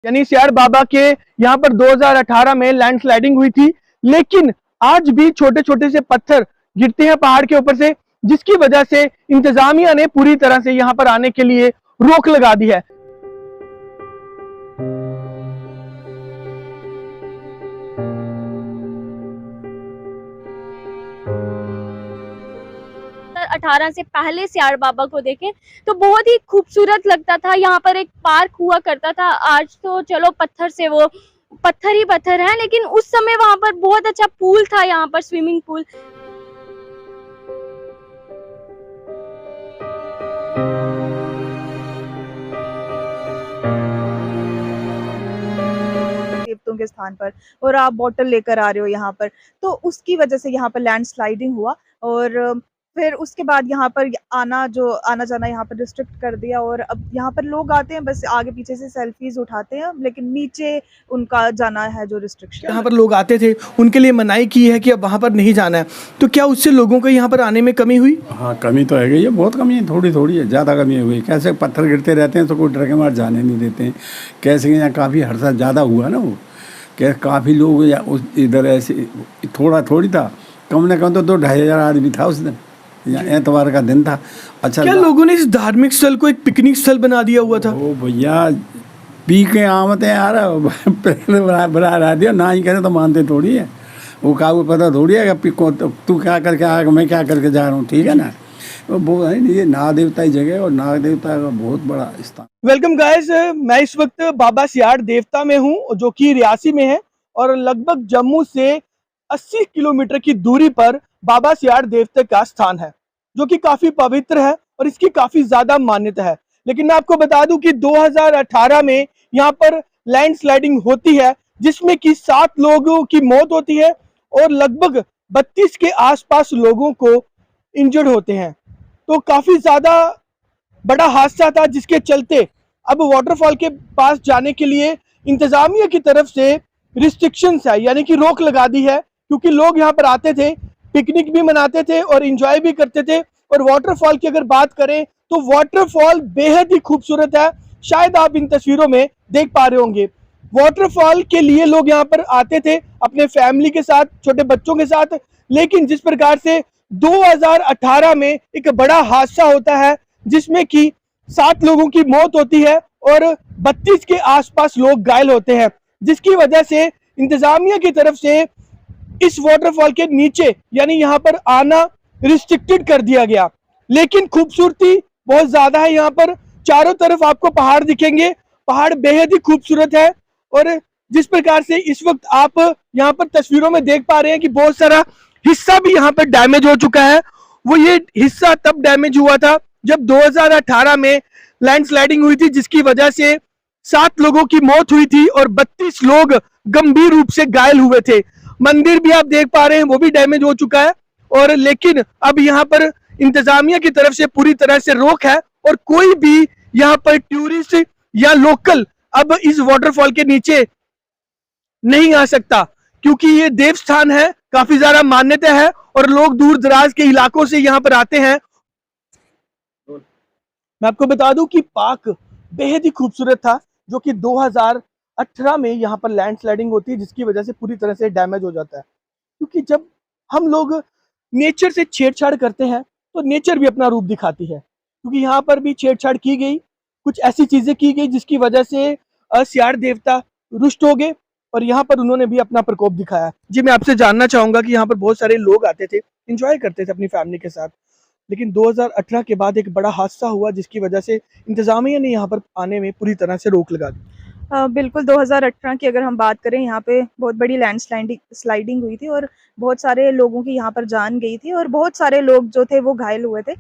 यानी सियाड़ बाबा के यहाँ पर 2018 में लैंडस्लाइडिंग हुई थी, लेकिन आज भी छोटे छोटे से पत्थर गिरते हैं पहाड़ के ऊपर से, जिसकी वजह से इंतजामिया ने पूरी तरह से यहाँ पर आने के लिए रोक लगा दी है। 18 से पहले सियाड़ बाबा को देखें तो बहुत ही खूबसूरत लगता था। यहाँ पर एक पार्क हुआ करता था। आज तो चलो पत्थर से वो पत्थर ही पत्थर है, लेकिन उस समय वहाँ पर बहुत अच्छा पूल था, यहाँ पर स्विमिंग पूल। देवतों के स्थान पर और आप बॉटल लेकर आ रहे हो यहाँ पर, तो उसकी वजह से यहाँ पर लैंडस्लाइडिंग हुआ और फिर उसके बाद यहाँ पर आना जाना यहाँ पर रिस्ट्रिक्ट कर दिया। और अब यहाँ पर लोग आते हैं, बस आगे पीछे से सेल्फीज उठाते हैं, लेकिन नीचे उनका जाना है जो रिस्ट्रिक्शन। यहाँ पर लोग आते थे, उनके लिए मनाही की है कि अब वहाँ पर नहीं जाना है, तो क्या उससे लोगों को यहाँ पर आने में कमी हुई? हाँ, कमी तो है गई है, बहुत कमी है, थोड़ी थोड़ी है, ज़्यादा कमी हुई। कैसे पत्थर गिरते रहते हैं तो कोई डर के मार जाने नहीं देते हैं। कैसे यहाँ काफ़ी हर्षा ज़्यादा हुआ ना, वो क्या काफ़ी लोग इधर ऐसे थोड़ी था, कम न कम तो 2-2,500 आदमी था उस दिन, यहाँ एतवार का दिन था। अच्छा, क्या लोगों ने इस धार्मिक स्थल को एक पिकनिक स्थल बना दिया हुआ था? ओ भैया, पी के आमते यार बना दिया, ना ही करे तो मानते थोड़ी है। वो काबू पता थोड़ी है कि तू क्या करके आएगा, मैं क्या करके जा रहा हूँ, ठीक है ना। वो है ये नाग देवता की जगह और नाग देवता का बहुत बड़ा स्थान। वेलकम गाइस, मैं इस वक्त बाबा सियाड़ देवता में हूँ, जो कि रियासी में है, और लगभग जम्मू से 80 किलोमीटर की दूरी पर बाबा सियाड़ देवता का स्थान है, जो कि काफी पवित्र है और इसकी काफी ज्यादा मान्यता है। लेकिन मैं आपको बता दूं कि 2018 में यहाँ पर लैंडस्लाइडिंग होती है, जिसमें कि 7 लोगों की मौत होती है और लगभग 32 के आसपास लोगों को इंजर्ड होते हैं। तो काफी ज्यादा बड़ा हादसा था, जिसके चलते अब वाटरफॉल के पास जाने के लिए इंतजामिया की तरफ से रिस्ट्रिक्शंस है, यानी कि रोक लगा दी है, क्योंकि लोग यहाँ पर आते थे, पिकनिक भी मनाते थे और एंजॉय भी करते थे। और वाटरफॉल की अगर बात करें तो वाटरफॉल बेहद ही खूबसूरत है, शायद आप इन तस्वीरों में देख पा रहे होंगे। वाटरफॉल के लिए लोग यहाँ पर आते थे अपने फैमिली के साथ, छोटे बच्चों के साथ, लेकिन जिस प्रकार से 2018 में एक बड़ा हादसा होता है, जिसमें कि 7 लोगों की मौत होती है और 32 के आसपास लोग घायल होते हैं, जिसकी वजह से इंतजामिया की तरफ से इस वाटरफॉल के नीचे यानी यहाँ पर आना रिस्ट्रिक्टेड कर दिया गया। लेकिन खूबसूरती बहुत ज्यादा है, यहाँ पर चारों तरफ आपको पहाड़ दिखेंगे, पहाड़ बेहद ही खूबसूरत है। और जिस प्रकार से इस वक्त आप यहाँ पर तस्वीरों में देख पा रहे हैं कि बहुत सारा हिस्सा भी यहाँ पर डैमेज हो चुका है। वो ये हिस्सा तब डैमेज हुआ था जब 2018 में लैंडस्लाइडिंग हुई थी, जिसकी वजह से 7 लोगों की मौत हुई थी और 32 लोग गंभीर रूप से घायल हुए थे। मंदिर भी आप देख पा रहे हैं, वो भी डैमेज हो चुका है। और लेकिन अब यहाँ पर इंतजामिया की तरफ से पूरी तरह से रोक है और कोई भी यहाँ पर टूरिस्ट या लोकल अब इस वाटरफॉल के नीचे नहीं आ सकता, क्योंकि ये देवस्थान है, काफी ज्यादा मान्यता है और लोग दूर दराज के इलाकों से यहाँ पर आते हैं। मैं आपको बता दूं कि पार्क बेहद ही खूबसूरत था, जो कि 2018 में यहाँ पर लैंडस्लाइडिंग होती है, जिसकी वजह से पूरी तरह से डैमेज हो जाता है। क्योंकि जब हम लोग नेचर से छेड़छाड़ करते हैं तो नेचर भी अपना रूप दिखाती है, क्योंकि यहाँ पर भी छेड़छाड़ की गई, कुछ ऐसी चीजें की गई जिसकी वजह से सियाड़ देवता रुष्ट हो गए और यहाँ पर उन्होंने भी अपना प्रकोप दिखाया। जी, मैं आपसे जानना चाहूंगा कि यहाँ पर बहुत सारे लोग आते थे, एंजॉय करते थे अपनी फैमिली के साथ, लेकिन 2018 के बाद एक बड़ा हादसा हुआ, जिसकी वजह से इंतजामिया ने यहाँ पर आने में पूरी तरह से रोक लगा दी। बिल्कुल 2018 की अगर हम बात करें, यहाँ पे बहुत बड़ी स्लाइडिंग हुई थी और बहुत सारे लोगों की यहाँ पर जान गई थी और बहुत सारे लोग जो थे वो घायल हुए थे।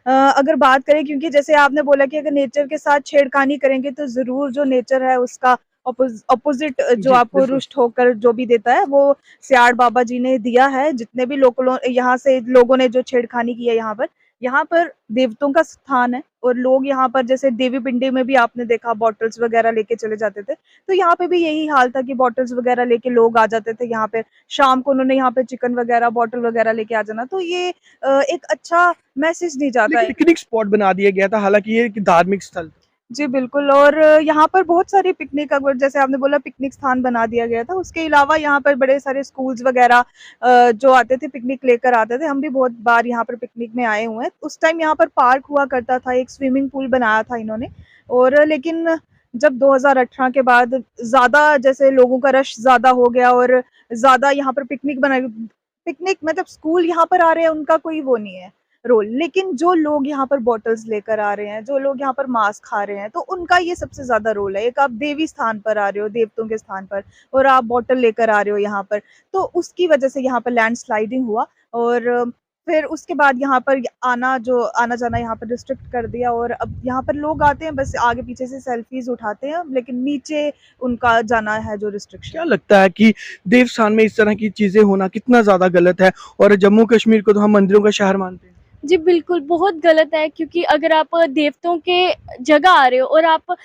अगर बात करें, क्योंकि जैसे आपने बोला कि अगर नेचर के साथ छेड़खानी करेंगे तो ज़रूर जो नेचर है उसका अपोजिट जो आपको रुष्ट होकर जो भी देता है, वो सियाड़ बाबा जी ने दिया है। जितने भी यहाँ से लोगों ने जो छेड़खानी की है, यहाँ पर देवतों का स्थान है और लोग यहाँ पर, जैसे देवी पिंडी में भी आपने देखा, बॉटल्स वगैरह लेके चले जाते थे, तो यहाँ पे भी यही हाल था कि बॉटल्स वगैरह लेके लोग आ जाते थे। यहाँ पे शाम को उन्होंने यहाँ पे चिकन वगैरह, बॉटल वगैरह लेके आ जाना, तो ये एक अच्छा मैसेज नहीं जाता है। पिकनिक स्पॉट बना दिया गया था, हालांकि ये धार्मिक स्थल। जी बिल्कुल। और यहाँ पर बहुत सारी पिकनिक, अगर जैसे आपने बोला पिकनिक स्थान बना दिया गया था, उसके अलावा यहाँ पर बड़े सारे स्कूल्स वगैरह जो आते थे पिकनिक लेकर आते थे। हम भी बहुत बार यहाँ पर पिकनिक में आए हुए हैं। उस टाइम यहाँ पर पार्क हुआ करता था, एक स्विमिंग पूल बनाया था इन्होंने। और लेकिन जब 2018 के बाद ज़्यादा जैसे लोगों का रश ज़्यादा हो गया और ज़्यादा यहाँ पर पिकनिक मतलब स्कूल यहाँ पर आ रहे हैं, उनका कोई वो नहीं है रोल। लेकिन जो लोग यहाँ पर बॉटल्स लेकर आ रहे हैं, जो लोग यहाँ पर मांस खा रहे हैं, तो उनका ये सबसे ज्यादा रोल है। एक आप देवी स्थान पर आ रहे हो, देवताओं के स्थान पर, और आप बॉटल लेकर आ रहे हो यहाँ पर, तो उसकी वजह से यहाँ पर लैंडस्लाइडिंग हुआ। और फिर उसके बाद यहाँ पर आना जाना यहाँ पर रिस्ट्रिक्ट कर दिया। और अब यहाँ पर लोग आते हैं, बस आगे पीछे से सेल्फीज उठाते हैं, लेकिन नीचे उनका जाना है जो रिस्ट्रिक्शन। क्या लगता है कि देवस्थान में इस तरह की चीजें होना कितना ज्यादा गलत है? और जम्मू कश्मीर को तो हम मंदिरों का शहर मानते हैं। जी बिल्कुल, बहुत गलत है, क्योंकि अगर आप देवताओं के जगह आ रहे हो और आप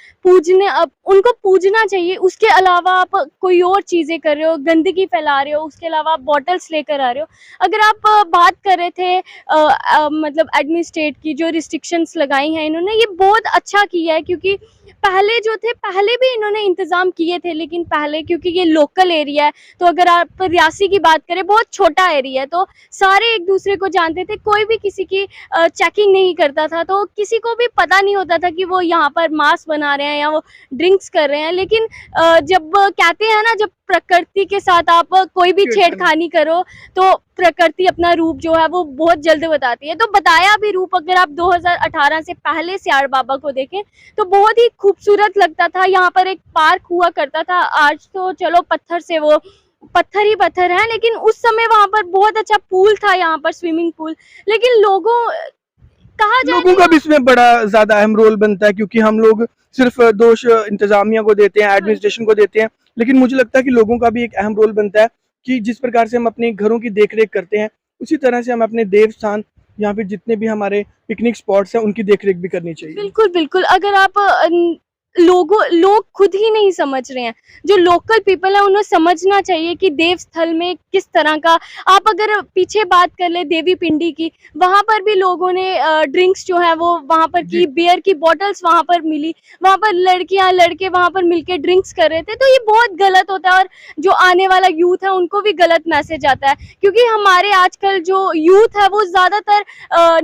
उनको पूजना चाहिए, उसके अलावा आप कोई और चीज़ें कर रहे हो, गंदगी फैला रहे हो, उसके अलावा आप बॉटल्स लेकर आ रहे हो। अगर आप बात कर रहे थे मतलब एडमिनिस्ट्रेट की जो रिस्ट्रिक्शंस लगाई हैं इन्होंने, ये बहुत अच्छा किया है, क्योंकि पहले जो थे पहले भी इन्होंने इंतज़ाम किए थे, लेकिन पहले क्योंकि ये लोकल एरिया है, तो अगर आप रियासी की बात करें, बहुत छोटा एरिया है, तो सारे एक दूसरे को जानते थे, कोई भी किसी की चेकिंग नहीं करता था, तो किसी को भी पता नहीं होता था कि वो यहाँ पर मांस बना रहे हैं या वो ड्रिंक्स कर रहे हैं। लेकिन जब कहते हैं ना, जब प्रकृति के साथ आप कोई भी छेड़खानी करो, तो प्रकृति अपना रूप जो है वो बहुत जल्द बताती है। तो बताया भी रूप, अगर आप 2018 से पहले सियाड़ बाबा को देखें तो बहुत ही खूबसूरत लगता था। यहाँ पर एक पार्क हुआ करता था, आज तो चलो पत्थर से वो पत्थर ही पत्थर है, लेकिन उस समय वहां पर बहुत अच्छा पूल था, यहाँ पर स्विमिंग पूल। लेकिन कहा जाए लोगों का भी इसमें बड़ा ज्यादा अहम रोल बनता है, क्योंकि हम लोग सिर्फ दोष इंतजामिया को देते हैं, एडमिनिस्ट्रेशन को देते हैं, लेकिन मुझे लगता है कि लोगों का भी एक अहम रोल बनता है कि जिस प्रकार से हम अपने घरों की देखरेख करते हैं, उसी तरह से हम अपने देवस्थान या फिर जितने भी हमारे पिकनिक स्पॉट्स हैं उनकी देखरेख भी करनी चाहिए। बिल्कुल बिल्कुल। अगर आप लोग खुद ही नहीं समझ रहे हैं, जो लोकल पीपल है उन्हें समझना चाहिए कि देव स्थल में किस तरह का। आप अगर पीछे बात कर ले देवी पिंडी की, वहां पर भी लोगों ने ड्रिंक्स जो है वो वहां पर की, बियर की बॉटल्स वहां पर मिली, वहां पर लड़कियां लड़के वहां पर मिलके ड्रिंक्स कर रहे थे। तो ये बहुत गलत होता है, और जो आने वाला यूथ है उनको भी गलत मैसेज आता है, क्योंकि हमारे आजकल जो यूथ है वो ज्यादातर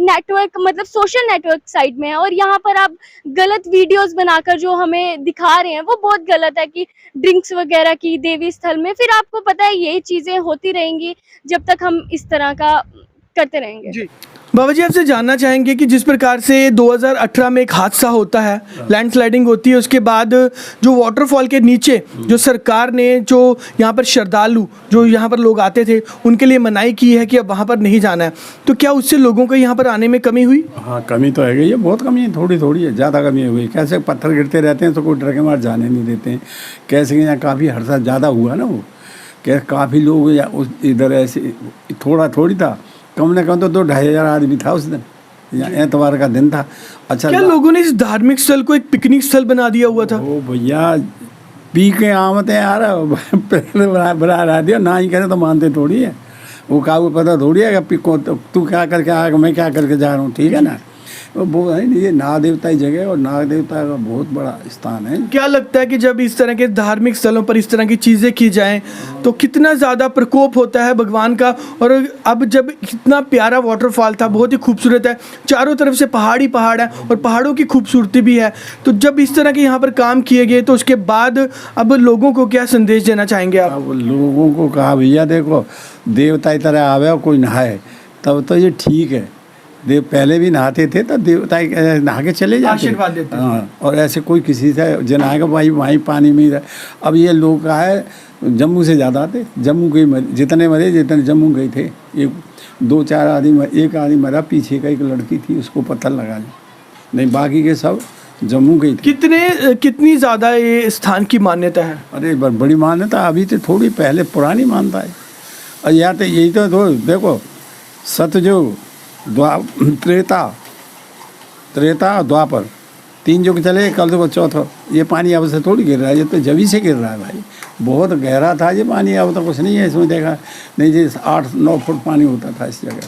नेटवर्क मतलब सोशल नेटवर्क साइड में है, और यहाँ पर आप गलत वीडियोस बनाकर जो हमें दिखा रहे हैं वो बहुत गलत है, कि ड्रिंक्स वगैरह की देवी स्थल में। फिर आपको पता है यही चीजें होती रहेंगी जब तक हम इस तरह का करते रहेंगे। जी बाबा जी, आपसे जानना चाहेंगे कि जिस प्रकार से 2018 में एक हादसा होता है, लैंडस्लाइडिंग होती है, उसके बाद जो वाटरफॉल के नीचे जो सरकार ने जो यहाँ पर श्रद्धालु जो यहाँ पर लोग आते थे उनके लिए मनाही की है कि अब वहाँ पर नहीं जाना है, तो क्या उससे लोगों को यहाँ पर आने में कमी हुई? हाँ, कमी तो है गई है, बहुत कमी है, थोड़ी थोड़ी है, ज़्यादा कमी हुई। कैसे पत्थर गिरते रहते हैं तो कोई डर के मार जाने नहीं देते हैं। कैसे कि यहाँ काफ़ी हर्षा ज़्यादा हुआ ना, वो क्या काफ़ी लोग इधर ऐसे थोड़ी था, कम से कम तो 2-2,500 आदमी था उस दिन, यहाँ एतवार का दिन था। अच्छा, क्या लोगों ने इस धार्मिक स्थल को एक पिकनिक स्थल बना दिया हुआ था? वो भैया पी के आमते यार बना दिया, ना ही करे तो मानते थोड़ी है। वो काबू पता थोड़ी है कि तू क्या करके आएगा, मैं क्या करके जा रहा हूँ, ठीक है ना। वो है ये नाग देवता की जगह और नाग देवता का बहुत बड़ा स्थान है। क्या लगता है कि जब इस तरह के धार्मिक स्थलों पर इस तरह की चीज़ें की जाएं तो कितना ज़्यादा प्रकोप होता है भगवान का? और अब जब इतना प्यारा वाटरफॉल था, बहुत ही खूबसूरत है, चारों तरफ से पहाड़ी पहाड़ है और पहाड़ों की खूबसूरती भी है, तो जब इस तरह के यहाँ पर काम किए गए तो उसके बाद अब लोगों को क्या संदेश देना चाहेंगे आप? अब लोगों को कहा भैया देखो, देवता की तरह आवे और कोई नहाए तब तो ये ठीक है। देव पहले भी नहाते थे तो देवता नहा के चले जाते, आशीर्वाद देते। हाँ, और ऐसे कोई किसी से जनाएगा भाई वहीं पानी में ही रहे। अब ये लोग का है जम्मू से ज़्यादा आते, जम्मू के जितने मरे जितने जम्मू गए थे, एक 2-4 आदमी, एक आदमी मरा, पीछे का एक लड़की थी उसको पत्थर लगा ली, नहीं बाकी के सब जम्मू गई थी। कितनी ज़्यादा ये स्थान की मान्यता है? अरे बड़ी मान्यता, अभी तो थोड़ी पहले पुरानी मानता है। और यहाँ तो यही तो देखो, सतयुग त्रेता द्वापर 3 युग चले, कल तो चौथा। ये पानी अब से थोड़ी गिर रहा है, ये तो जभी से गिर रहा है भाई, बहुत गहरा था ये पानी, अब तो कुछ नहीं है इसमें, देखा नहीं जी 8-9 फुट पानी होता था इस जगह।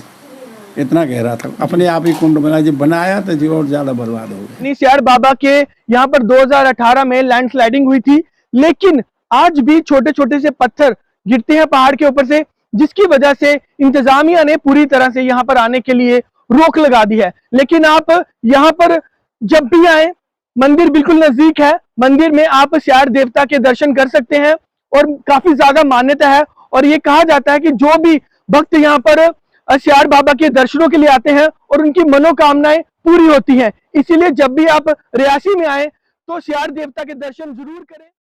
इतना गहरा था, अपने आप ही कुंड बना, जब बनाया तो जो और ज्यादा बर्बाद हो गया। निसियार बाबा के यहाँ पर 2018 में लैंडस्लाइडिंग हुई थी, लेकिन आज भी छोटे छोटे से पत्थर गिरते हैं पहाड़ के ऊपर से, जिसकी वजह से इंतजामिया ने पूरी तरह से यहाँ पर आने के लिए रोक लगा दी है। लेकिन आप यहाँ पर जब भी आए, मंदिर बिल्कुल नजदीक है, मंदिर में आप सियाड़ देवता के दर्शन कर सकते हैं और काफी ज्यादा मान्यता है। और ये कहा जाता है कि जो भी भक्त यहाँ पर सियाड़ बाबा के दर्शनों के लिए आते हैं और उनकी मनोकामनाएं पूरी होती हैं। इसीलिए जब भी आप रियासी में आए तो सियाड़ देवता के दर्शन जरूर करें।